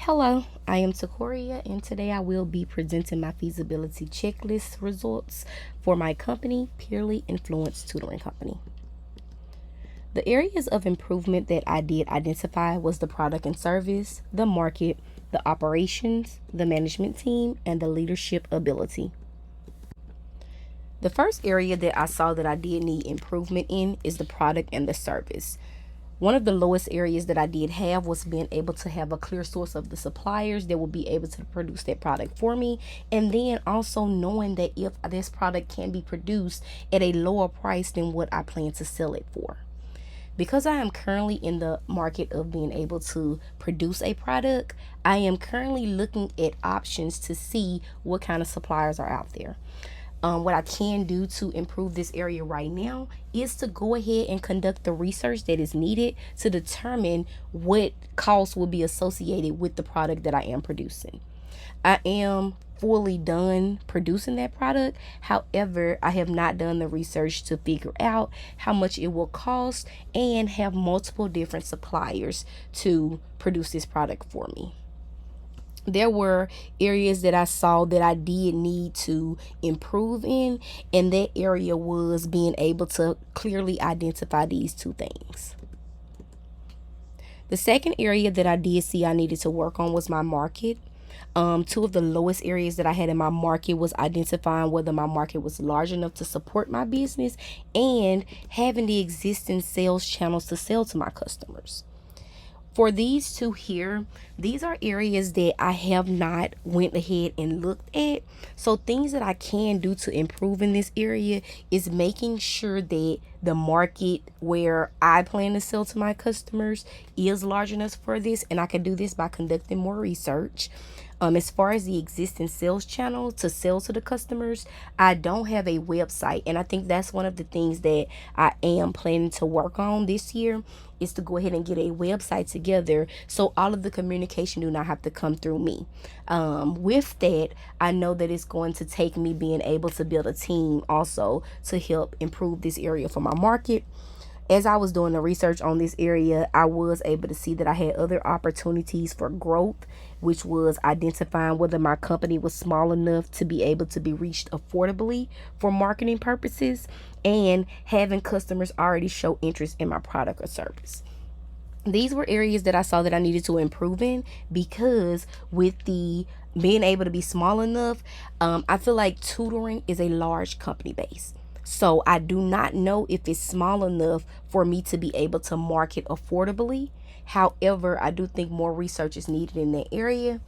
Hello, I am Takoria, and today I will be presenting my feasibility checklist results for my company, Purely Influence Tutoring Company. The areas of improvement that I did identify was the product and service, the market, the operations, the management team, and the leadership ability. The first area that I saw that I did need improvement in is the product and the service. One of the lowest areas that I did have was being able to have a clear source of the suppliers that will be able to produce that product for me. And then also knowing that if this product can be produced at a lower price than what I plan to sell it for. Because I am currently in the market of being able to produce a product, I am currently looking at options to see what kind of suppliers are out there. What I can do to improve this area right now is to go ahead and conduct the research that is needed to determine what costs will be associated with the product that I am producing. I am fully done producing that product. However, I have not done the research to figure out how much it will cost and have multiple different suppliers to produce this product for me. There were areas that I saw that I did need to improve in, and that area was being able to clearly identify these two things. The second area that I did see I needed to work on was my market. Two of the lowest areas that I had in my market was identifying whether my market was large enough to support my business and having the existing sales channels to sell to my customers. For these two here, these are areas that I have not went ahead and looked at. So things that I can do to improve in this area is making sure that the market where I plan to sell to my customers is large enough for this, and I can do this by conducting more research. As far as the existing sales channel to sell to the customers, I don't have a website, and I think that's one of the things that I am planning to work on this year is to go ahead and get a website together so all of the communication do not have to come through me. With that, I know that it's going to take me being able to build a team also to help improve this area for my market. As I was doing the research on this area, I was able to see that I had other opportunities for growth, which was identifying whether my company was small enough to be able to be reached affordably for marketing purposes and having customers already show interest in my product or service. These were areas that I saw that I needed to improve in because with the being able to be small enough, I feel like tutoring is a large company base. So I do not know if it's small enough for me to be able to market affordably. However, I do think more research is needed in that area.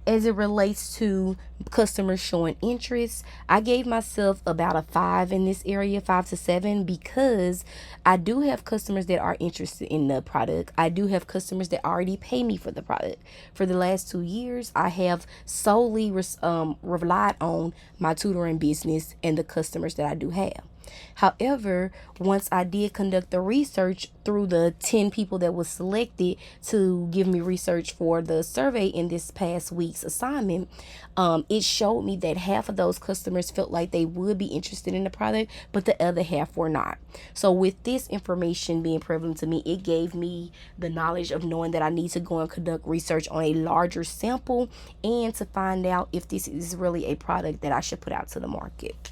As it relates to customers showing interest, I gave myself about a 5 in this area, 5 to 7, because I do have customers that are interested in the product. I do have customers that already pay me for the product. For the last 2 years, I have solely relied on my tutoring business and the customers that I do have. However, once I did conduct the research through the 10 people that was selected to give me research for the survey in this past week's assignment, it showed me that half of those customers felt like they would be interested in the product, but the other half were not. So with this information being prevalent to me, it gave me the knowledge of knowing that I need to go and conduct research on a larger sample and to find out if this is really a product that I should put out to the market.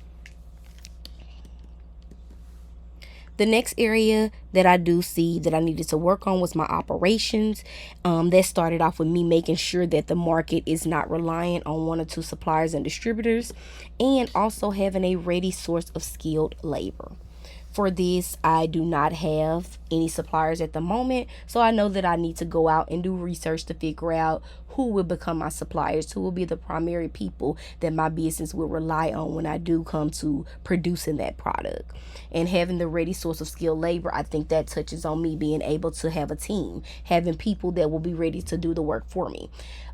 The next area that I do see that I needed to work on was my operations. That started off with me making sure that the market is not reliant on one or two suppliers and distributors, and also having a ready source of skilled labor. For this, I do not have any suppliers at the moment, so I know that I need to go out and do research to figure out who will become my suppliers, who will be the primary people that my business will rely on when I do come to producing that product. And having the ready source of skilled labor, I think that touches on me being able to have a team, having people that will be ready to do the work for me.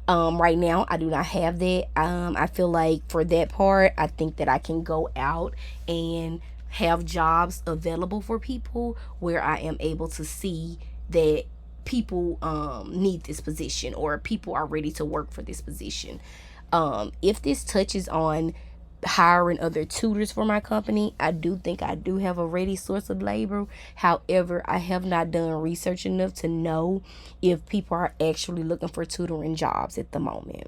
Right now, I do not have that. I feel like for that part, I think that I can go out and have jobs available for people where I am able to see that people need this position or people are ready to work for this position. If this touches on hiring other tutors for my company. I do think I do have a ready source of labor. However, I have not done research enough to know if people are actually looking for tutoring jobs at the moment.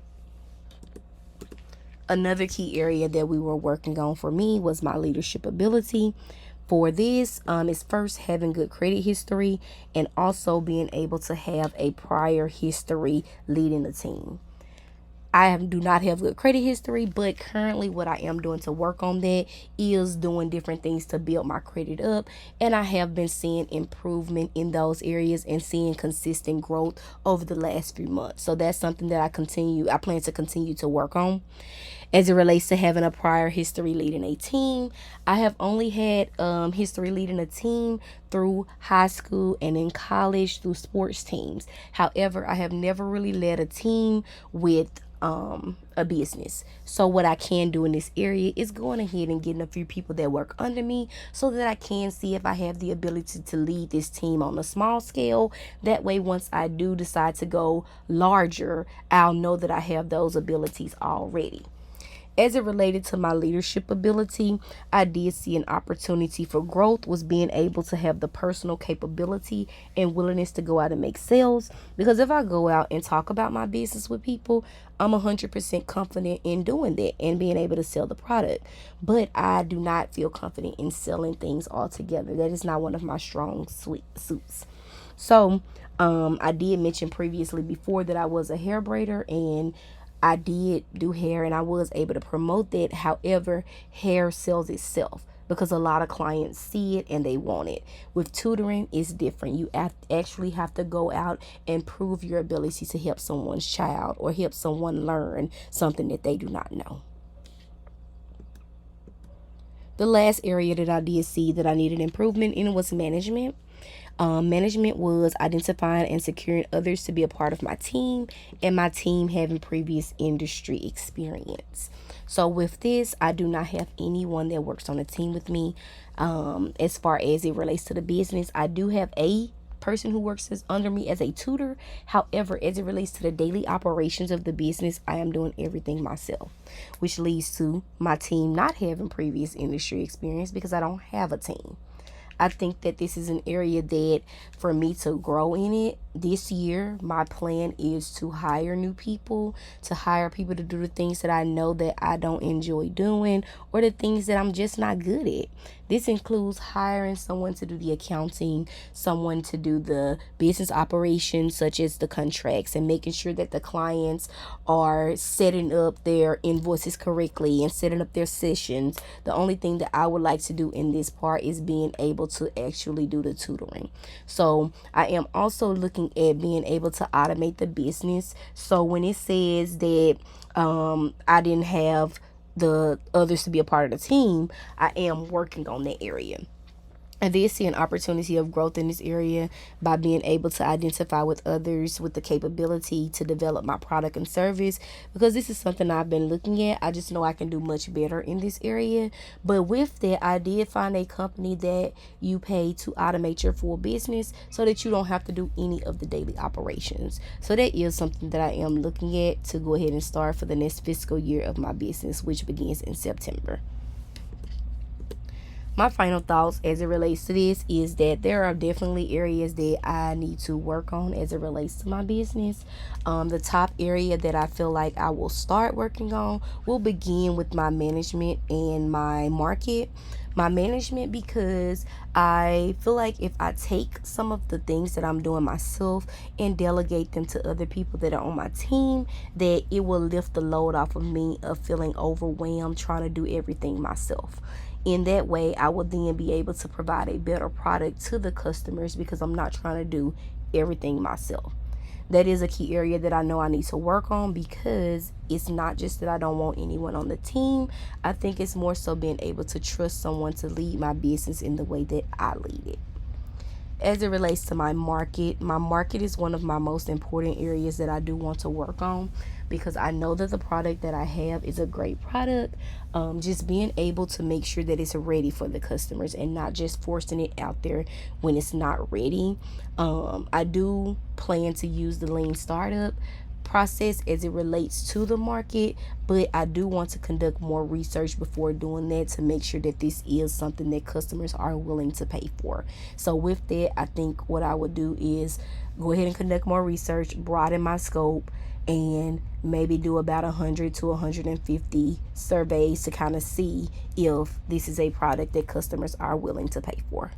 Another key area that we were working on for me was my leadership ability. For this, is first having good credit history and also being able to have a prior history leading a team. I do not have good credit history, but currently what I am doing to work on that is doing different things to build my credit up. And I have been seeing improvement in those areas and seeing consistent growth over the last few months. So that's something that I plan to continue to work on. As it relates to having a prior history leading a team, I have only had history leading a team through high school and in college through sports teams. However, I have never really led a team with a business. So what I can do in this area is going ahead and getting a few people that work under me so that I can see if I have the ability to lead this team on a small scale. That way, once I do decide to go larger, I'll know that I have those abilities already. As it related to my leadership ability, I did see an opportunity for growth was being able to have the personal capability and willingness to go out and make sales. Because if I go out and talk about my business with people, I'm 100% confident in doing that and being able to sell the product. But I do not feel confident in selling things altogether. That is not one of my strong suits. So, I did mention previously before that I was a hair braider and I did do hair and I was able to promote that. However, hair sells itself because a lot of clients see it and they want it. With tutoring, it's different. You actually have to go out and prove your ability to help someone's child or help someone learn something that they do not know. The last area that I did see that I needed improvement in was management. Management was identifying and securing others to be a part of my team and my team having previous industry experience. So with this, I do not have anyone that works on a team with me. As far as it relates to the business, I do have a person who works under me as a tutor. However, as it relates to the daily operations of the business, I am doing everything myself, which leads to my team not having previous industry experience because I don't have a team. I think that this is an area that for me to grow in it this year, my plan is to hire new people, to hire people to do the things that I know that I don't enjoy doing or the things that I'm just not good at. This includes hiring someone to do the accounting, someone to do the business operations, such as the contracts and making sure that the clients are setting up their invoices correctly and setting up their sessions. The only thing that I would like to do in this part is being able to actually do the tutoring. So I am also looking at being able to automate the business. So when it says that I didn't have the others to be a part of the team, I am working on that area. I did see an opportunity of growth in this area by being able to identify with others with the capability to develop my product and service, because this is something I've been looking at. I just know I can do much better in this area. But with that, I did find a company that you pay to automate your full business so that you don't have to do any of the daily operations. So that is something that I am looking at to go ahead and start for the next fiscal year of my business, which begins in September. My final thoughts as it relates to this is that there are definitely areas that I need to work on as it relates to my business. The top area that I feel like I will start working on will begin with my management and my market. My management, because I feel like if I take some of the things that I'm doing myself and delegate them to other people that are on my team, that it will lift the load off of me of feeling overwhelmed trying to do everything myself. In that way, I will then be able to provide a better product to the customers because I'm not trying to do everything myself. That is a key area that I know I need to work on, because it's not just that I don't want anyone on the team. I think it's more so being able to trust someone to lead my business in the way that I lead it. As it relates to my market is one of my most important areas that I do want to work on, because I know that the product that I have is a great product. Just being able to make sure that it's ready for the customers and not just forcing it out there when it's not ready. I do plan to use the lean startup process as it relates to the market, but I do want to conduct more research before doing that to make sure that this is something that customers are willing to pay for. So with that, I think what I would do is go ahead and conduct more research, broaden my scope, and maybe do about 100 to 150 surveys to kind of see if this is a product that customers are willing to pay for.